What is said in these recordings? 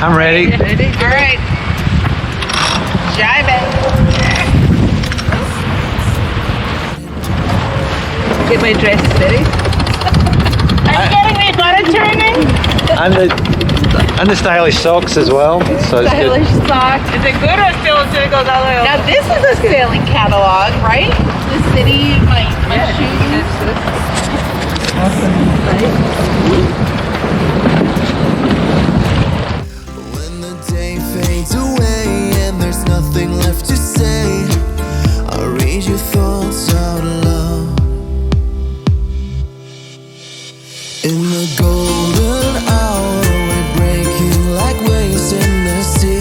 I'm ready. Ready? All right. Jive it. Get my dress ready. Are you getting me butter turning? And the stylish socks as well. So it's good. Stylish socks. Is it good or still goes all the way Now this is a sailing catalog, right? The city, my shoes. When the day fades away and there's nothing left to say, I'll read your thoughts out loud. In the golden hour, we're breaking like waves in the sea,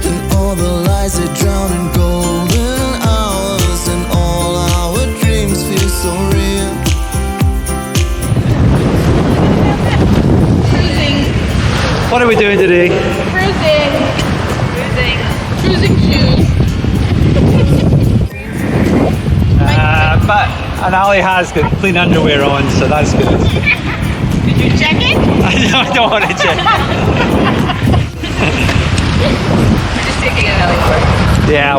and all the lies that drown in golden hours, and all our dreams feel so real. What are we doing today? Cruising shoes. But and Ali has got clean underwear on, so that's good. Did you check it? I don't want to check. We're just taking it out. Yeah.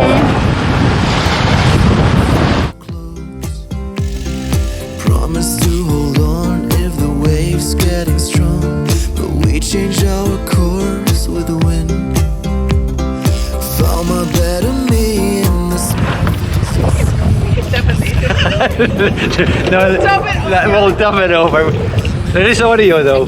Promise to hold on if the waves getting strong, but we change our course with the wind. Found my better me in the No, we'll dump it over. There is audio though.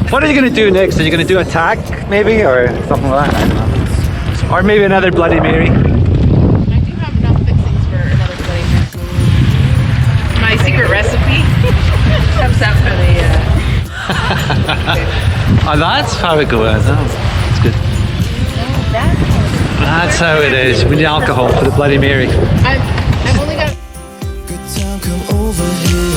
What are you going to do next? Are you going to do a tag maybe, or something like that? I don't know. Or maybe another Bloody Mary. I do have enough fixings for another flavor. My secret recipe comes out for the. Oh, that's how it goes. Oh, that's good. That's how it is. We need alcohol for the Bloody Mary. I've only got. good time. Come over here.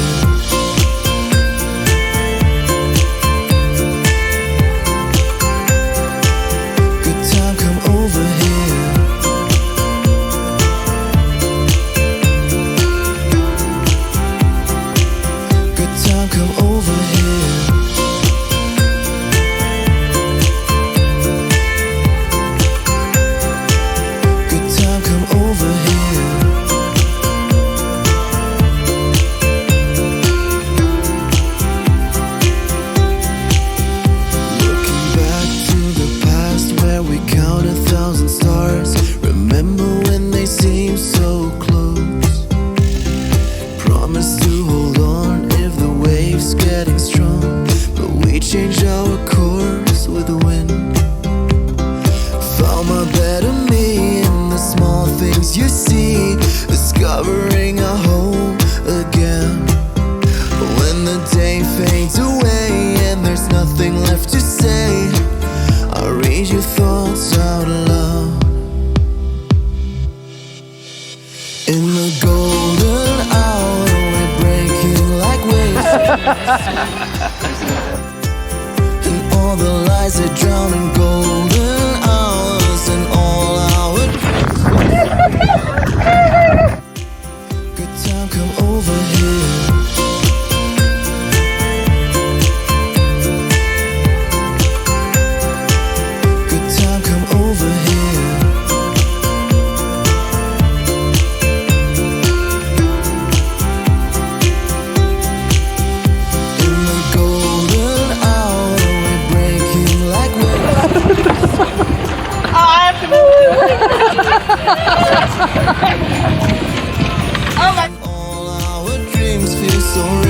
Good time. Come over here. Good time. Come over here. Good time, come over here. Looking back to the past where we count 1,000 stars. Remember when they seemed so close. Promise to hold on if the waves getting strong, but we change our course with the wind. Found my better me in the small things you see, discovering a home again. When the day fades away and there's nothing left to say, I'll read your thoughts out loud. In the golden hour, we're breaking like waves, and all the lies that drown in golden hours, and all our good time. Come over here. Good time. Come over here. In the golden hour, we're breaking like waves. I have to move. All our dreams feel so real.